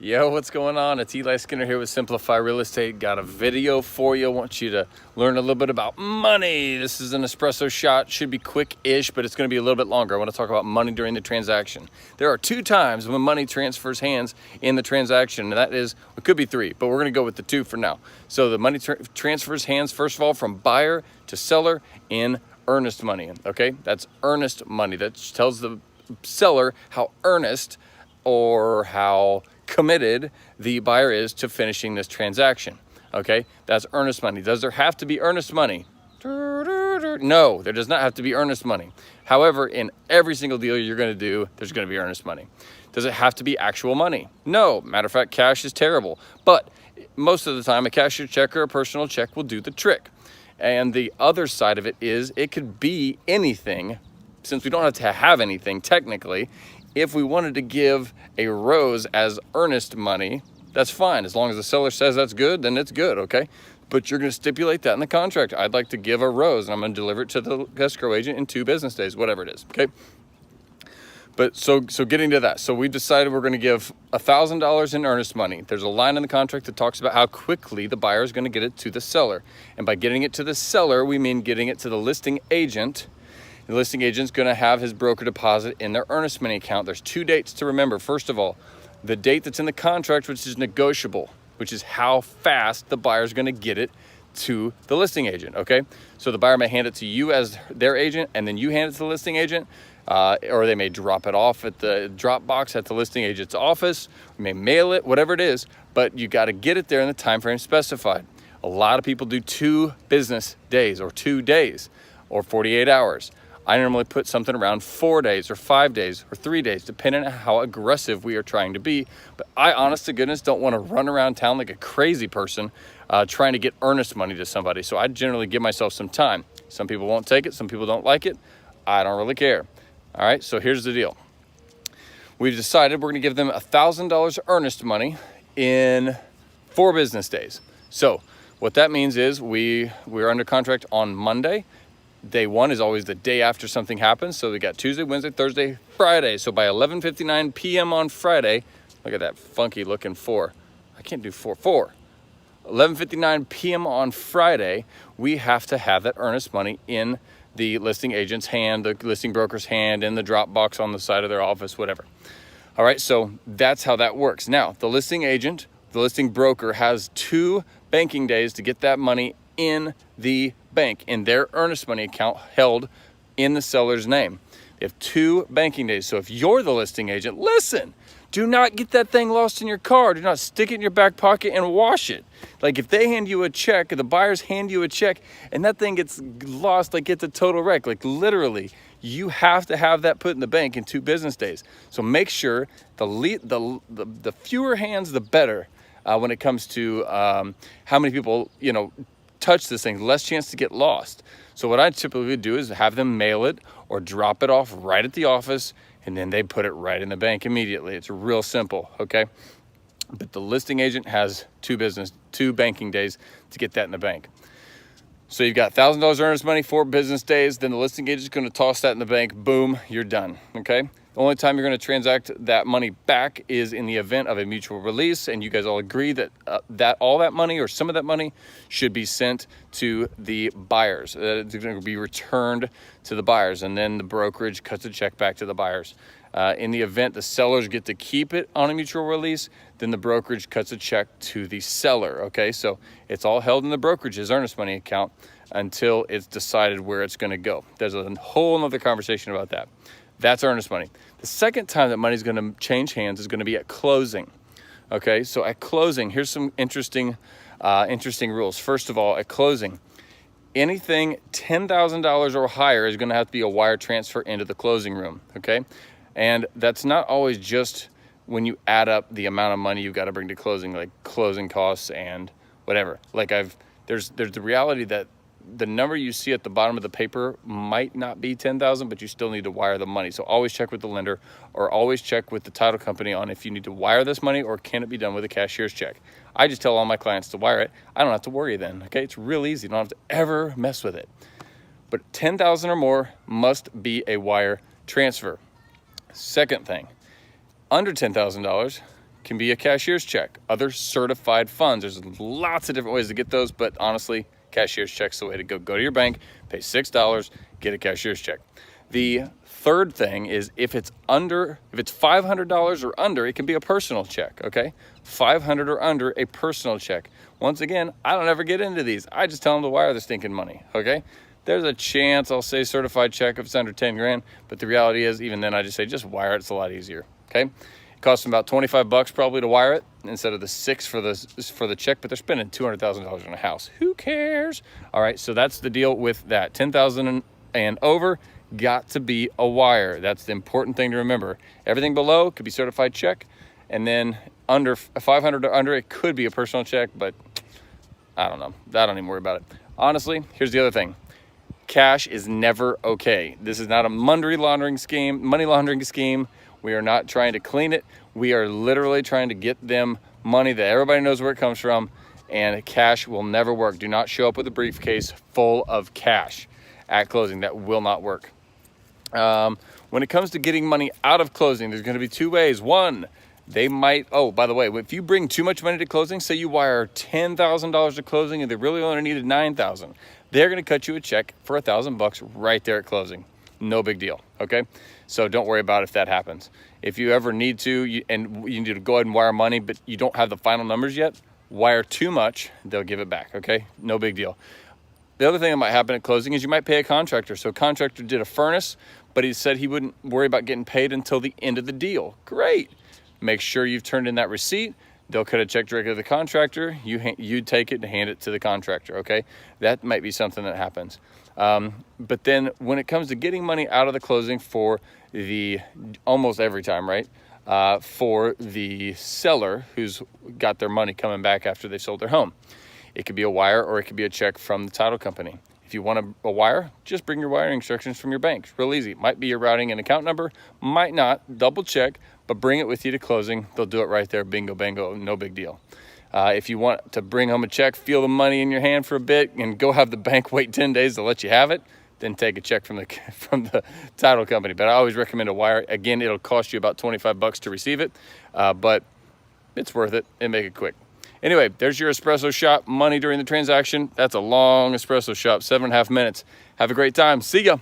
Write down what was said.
Yo, what's going on? It's Eli Skinner here with Simplify Real Estate. Got a video for you. I want you to learn a little bit about money. This is an espresso shot. Should be quick-ish, but it's going to be a little bit longer. I want to talk about money during the transaction. There are 2 times when money transfers hands in the transaction, and that is, it could be 3, but we're going to go with the 2 for now. So the money transfers hands, first of all, from buyer to seller in earnest money, okay? That's earnest money. That tells the seller how earnest or how committed the buyer is to finishing this transaction. Okay, that's earnest money. Does there have to be earnest money? No, there does not have to be earnest money. However, in every single deal you're going to do, there's going to be earnest money. Does it have to be actual money? No. Matter of fact, cash is terrible. But most of the time, a cashier check or a personal check will do the trick. And the other side of it is it could be anything. Since we don't have to have anything technically, if we wanted to give a rose as earnest money, that's fine. As long as the seller says that's good, then it's good, okay? But you're going to stipulate that in the contract. I'd like to give a rose, and I'm going to deliver it to the escrow agent in 2 business days, whatever it is, okay? But so getting to that, so we decided we're going to give $1,000 in earnest money. There's a line in the contract that talks about how quickly the buyer is going to get it to the seller. And by getting it to the seller, we mean getting it to the listing agent. The listing agent's going to have his broker deposit in their earnest money account. There's 2 dates to remember. First of all, the date that's in the contract, which is negotiable, which is how fast the buyer's going to get it to the listing agent, okay? So the buyer may hand it to you as their agent, and then you hand it to the listing agent, or they may drop it off at the drop box at the listing agent's office, you may mail it, whatever it is, but you got to get it there in the time frame specified. A lot of people do 2 business days or 2 days or 48 hours. I normally put something around 4 days or 5 days or 3 days, depending on how aggressive we are trying to be. But I, honest to goodness, don't want to run around town like a crazy person trying to get earnest money to somebody. So I generally give myself some time. Some people won't take it. Some people don't like it. I don't really care. All right, so here's the deal. We've decided we're going to give them $1,000 earnest money in 4 business days. So what that means is we're under contract on Monday. Day 1 is always the day after something happens. So we got Tuesday, Wednesday, Thursday, Friday. So by 11:59 p.m. on Friday, look at that funky looking 4. I can't do 4. 11:59 p.m. on Friday, we have to have that earnest money in the listing agent's hand, the listing broker's hand, in the drop box on the side of their office, whatever. All right, so that's how that works. Now, the listing agent, the listing broker has 2 banking days to get that money in the bank, in their earnest money account held in the seller's name. They have 2 banking days. So if you're the listing agent, listen, do not get that thing lost in your car. Do not stick it in your back pocket and wash it. Like if they hand you a check, the buyers hand you a check, and that thing gets lost, like it's a total wreck. Like literally, you have to have that put in the bank in 2 business days. So make sure the fewer hands, the better when it comes to how many people, touch this thing, less chance to get lost. So what I typically do is have them mail it or drop it off right at the office, and then they put it right in the bank immediately. It's real simple, okay? But the listing agent has 2 banking days to get that in the bank. So you've got $1,000 earnest money, 4 business days, then the listing agent is going to toss that in the bank. Boom, you're done, okay? The only time you're going to transact that money back is in the event of a mutual release, and you guys all agree that all that money or some of that money should be sent to the buyers. It's going to be returned to the buyers, and then the brokerage cuts a check back to the buyers. In the event the sellers get to keep it on a mutual release, then the brokerage cuts a check to the seller, okay? So it's all held in the brokerage's earnest money account until it's decided where it's going to go. There's a whole other conversation about that. That's earnest money. The second time that money is going to change hands is going to be at closing. Okay, so at closing, here's some interesting rules. First of all, at closing, anything $10,000 or higher is going to have to be a wire transfer into the closing room. Okay, and that's not always just when you add up the amount of money you've got to bring to closing, like closing costs and whatever. Like there's the reality that the number you see at the bottom of the paper might not be 10,000, but you still need to wire the money. So always check with the lender, or always check with the title company on if you need to wire this money or can it be done with a cashier's check. I just tell all my clients to wire it. I don't have to worry then, okay? It's real easy. You don't have to ever mess with it. But 10,000 or more must be a wire transfer. Second thing, under $10,000, can be a cashier's check, other certified funds. There's lots of different ways to get those, but honestly, cashier's check's the way to go. Go to your bank, pay $6, get a cashier's check. The third thing is if it's $500 or under, it can be a personal check, okay? $500 or under, a personal check. Once again, I don't ever get into these. I just tell them to wire the stinking money, okay? There's a chance I'll say certified check if it's under 10 grand, but the reality is even then I just say just wire it. It's a lot easier, okay? It costs them about 25 bucks probably to wire it instead of the $6 for the check, but they're spending $200,000 on a house. Who cares? All right, so that's the deal with that. 10,000 and over, got to be a wire. That's the important thing to remember. Everything below could be certified check, and then under 500 or under, it could be a personal check, but I don't know. I don't even worry about it. Honestly, here's the other thing. Cash is never okay. This is not a money laundering scheme. We are not trying to clean it. We are literally trying to get them money that everybody knows where it comes from, and cash will never work. Do not show up with a briefcase full of cash at closing. That will not work. When it comes to getting money out of closing, there's going to be two ways. One, they might, oh, by the way, if you bring too much money to closing, say you wire $10,000 to closing and they really only needed $9,000, they're going to cut you a check for $1,000 right there at closing. No big deal, okay? So don't worry about if that happens. If you ever need to, you need to go ahead and wire money, but you don't have the final numbers yet, wire too much, they'll give it back, okay? No big deal. The other thing that might happen at closing is you might pay a contractor. So a contractor did a furnace, but he said he wouldn't worry about getting paid until the end of the deal. Great. Make sure you've turned in that receipt. They'll cut a check directly to the contractor. You take it and hand it to the contractor, okay? That might be something that happens. But then when it comes to getting money out of the closing for almost every time, right? For the seller who's got their money coming back after they sold their home. It could be a wire or it could be a check from the title company. If you want a wire, just bring your wiring instructions from your bank. It's real easy. Might be your routing and account number, might not. Double check, but bring it with you to closing. They'll do it right there. Bingo, bango, no big deal. If you want to bring home a check, feel the money in your hand for a bit, and go have the bank wait 10 days to let you have it, then take a check from the title company. But I always recommend a wire. Again, it'll cost you about 25 bucks to receive it, but it's worth it and make it quick. Anyway, there's your espresso shot money during the transaction. That's a long espresso shot, 7.5 minutes. Have a great time. See ya.